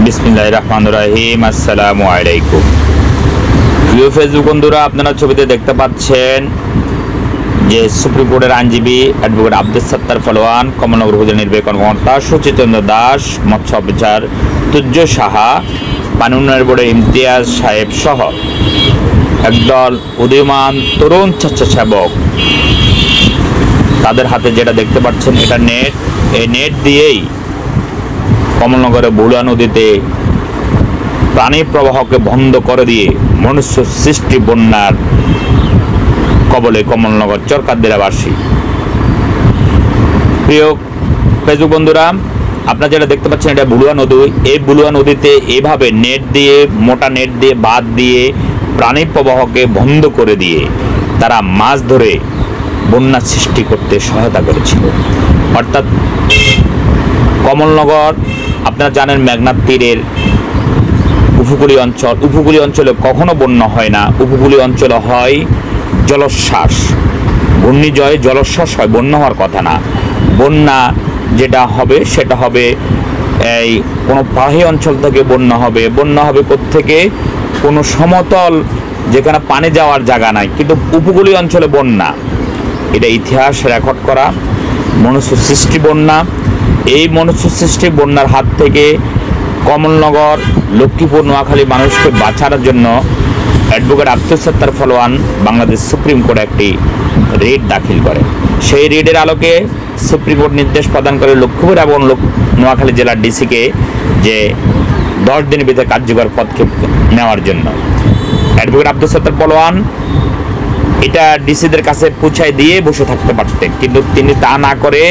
বিসমিল্লাহির রহমানির রহিম। আসসালামু আলাইকুম। প্রিয় ফেসবুক বন্ধুরা, আপনারা ছবিতে দেখতে পাচ্ছেন যে সুপ্রিম কোর্টের আইনজীবী অ্যাডভোকেট আব্দুস সাত্তার পালোয়ান, কমলনগর উপজেলা নির্বাহী কর্মকর্তা সুচিচন্দ্র দাস, মৎস্য অফিসার তুর্য সাহা, পানি উন্নয়ন বোর্ডের ইমতিয়াজ সাহেব সহ একদল উদীয়মান তরুণ স্বেচ্ছাসেবক, তাদের হাতে যেটা দেখতে পাচ্ছেন এটা নেট। এই নেট দিয়েই কমলনগরে বুড়া নদীতে পানি প্রবাহকে বন্ধ করে দিয়ে মনুষ্য সৃষ্টি বন্যার কবলে কমলনগর চরকাদ্দিরাবাসী। প্রিয় ফেসবুক বন্ধুরা, আপনারা যেটা দেখতে পাচ্ছেন এটা বুড়ুয়া নদী। এই বুড়ুয়া নদীতে এভাবে নেট দিয়ে, মোটা নেট দিয়ে বাঁধ দিয়ে প্রাণী প্রবাহকে বন্ধ করে দিয়ে তারা মাছ ধরে বন্যা সৃষ্টি করতে সহায়তা করেছিল। অর্থাৎ কমলনগর, আপনারা জানেন মেঘনার তীরের উপকূলীয় অঞ্চলে কখনো বন্যা হয় না। উপকূলীয় অঞ্চলে হয় জলোচ্ছ্বাস, ঘূর্ণিঝড়ে জলোচ্ছ্বাস হয়, বন্যা হওয়ার কথা না। বন্যা যেটা হবে সেটা হবে এই কোনো পাহাড়ি অঞ্চল থেকে বন্যা হবে। বন্যা হবে কোত্থেকে? কোনো সমতল যেখানে পানি যাওয়ার জায়গা নাই, কিন্তু উপকূলীয় অঞ্চলে বন্যা। এটা ইতিহাস রেকর্ড করা মনুষ্য সৃষ্টি বন্যা। এই মনুষ্য সৃষ্টি বন্যার হাত থেকে কমলনগর, লক্ষ্মীপুর, নোয়াখালী মানুষকে বাঁচানোর জন্য অ্যাডভোকেট আব্দুস সাত্তার পালোয়ান বাংলাদেশ সুপ্রিম কোর্টে একটি রিট দাখিল করে। সেই রিটের আলোকে সুপ্রিম কোর্ট নির্দেশ প্রদান করে লক্ষ্মীপুর এবং নোয়াখালী জেলার ডিসিকে যে 10 দিনের ভিতরে কার্যকর পদক্ষেপ নেওয়ার জন্য। অ্যাডভোকেট আব্দুস সাত্তার পালোয়ান এটা ডিসিদের কাছে পৌঁছায় দিয়ে বসে থাকতে পারতেন, কিন্তু তিনি তা না করে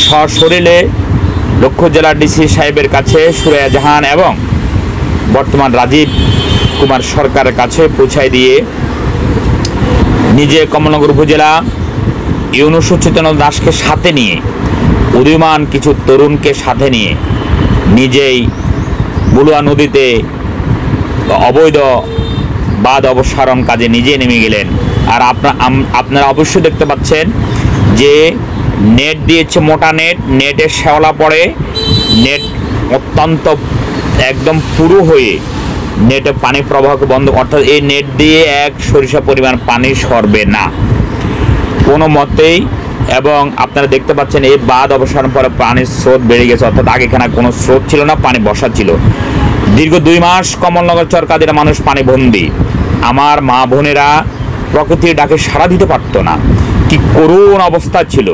সশরীরে লক্ষ্মীপুর জেলার ডিসি সাহেবের কাছে, সুরাইয়া জাহান এবং বর্তমান রাজীব কুমার সরকারের কাছে পৌঁছায় দিয়ে নিজে কমলনগর উপজেলা ইউনূস সুচিচন্দ্র দাসকে সাথে নিয়ে, উদীয়মান কিছু তরুণকে সাথে নিয়ে নিজেই বুড়ুয়া নদীতে অবৈধ বাঁধ অপসারণ কাজে নিজে নেমে গেলেন। আর আপনারা অবশ্যই দেখতে পাচ্ছেন যে নেট দিয়েছে, মোটা নেট, নেটের শ্যাওলা পড়ে, নেট অত্যন্ত একদম পুরো হয়ে নেটে পানি প্রবাহকে বন্ধ, অর্থাৎ এই নেট দিয়ে এক সরিষা পরিমাণ পানি সরবে না কোনো মতেই। এবং আপনারা দেখতে পাচ্ছেন এই বাঁধ অপসারণ পরে পানির স্রোত বেড়ে গেছে, অর্থাৎ আগে এখানে কোনো স্রোত ছিল না, পানি বসা ছিল। দীর্ঘ 2 মাস কমলনগর চরকাদ্দিরা মানুষ পানিবন্দী। আমার মা বোনেরা প্রকৃতির ডাকে সাড়া দিতে পারত না, কি করুণ অবস্থা ছিল।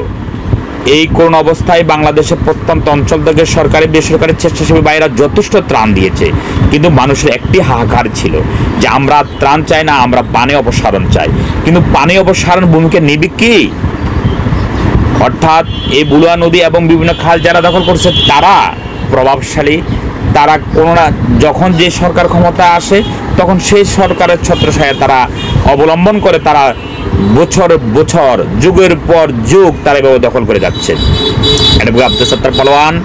এই করুণ অবস্থায় বাংলাদেশের প্রত্যন্ত অঞ্চল থেকে সরকারি বেসরকারি স্বেচ্ছাসেবী ভাইরা যথেষ্ট ত্রাণ দিয়েছে, কিন্তু মানুষের একটি হাহাকার ছিল যে আমরা ত্রাণ চাই না, আমরা পানি অপসারণ চাই। কিন্তু পানি অপসারণ ভূমিকা নিবে কি? অর্থাৎ এই বুড়ুয়া নদী এবং বিভিন্ন খাল যারা দখল করছে তারা প্রভাবশালী, তারা কোনো না, যখন যে সরকার ক্ষমতা আসে তখন সেই সরকারের ছত্রছায়া তারা অবলম্বন করে, তারা বছর বছর, যুগের পর যুগ তারা এভাবে দখল করে যাচ্ছে। অ্যাডভোকেট আব্দুস সাত্তার পালোয়ান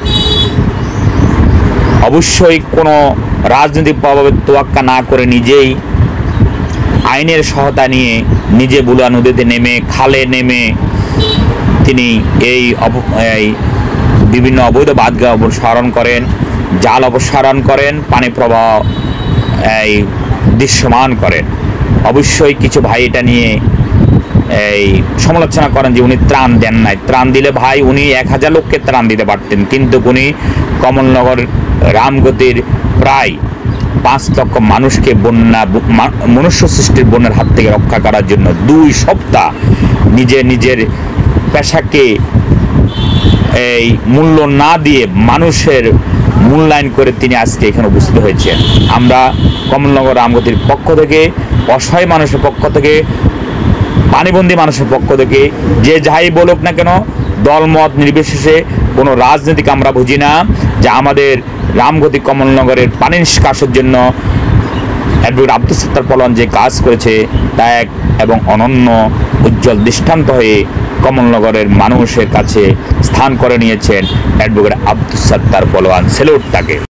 অবশ্যই কোনো রাজনৈতিক প্রভাবে তোয়াক্কা না করে নিজেই আইনের সহায়তা নিয়ে নিজে বুড়ুয়া নদীতে নেমে, খালে নেমে তিনি এই বিভিন্ন অবৈধ বাঁধ অপসারণ করেন, জাল অপসারণ করেন, পানি প্রবাহ দৃশ্যমান করেন। অবশ্যই কিছু ভাই এটা নিয়ে সমালোচনা করেন যে উনি ত্রাণ দেন নাই। ত্রাণ দিলে ভাই উনি 1000 লোককে ত্রাণ দিতে পারতেন, কিন্তু উনি কমলনগর রামগতির প্রায় 5 লক্ষ মানুষকে মনুষ্য সৃষ্টির বন্যার হাত থেকে রক্ষা করার জন্য 2 সপ্তাহ নিজের পেশাকে মূল্য না দিয়ে মানুষের মূল্যায়ন করে তিনি আজকে এখানে উপস্থিত হয়েছেন। আমরা কমলনগর রামগতির পক্ষ থেকে, অসহায় মানুষের পক্ষ থেকে, পানিবন্দী মানুষের পক্ষ থেকে, যে যাই বলুক না কেন, দলমত নির্বিশেষে, কোনো রাজনীতিক আমরা বুঝি না, যে আমাদের রামগতি কমলনগরের পানি নিষ্কাশনের জন্য অ্যাডভোকেট আব্দুস সাত্তার পালোয়ান যে কাজ করেছে তা এক এবং অনন্য উজ্জ্বল দৃষ্টান্ত হয়ে কমলনগরের মানুষের কাছে স্থান করে নিয়েছেন অ্যাডভোকেট আব্দুস সাত্তার পালোয়ান। স্যালুট তাকে।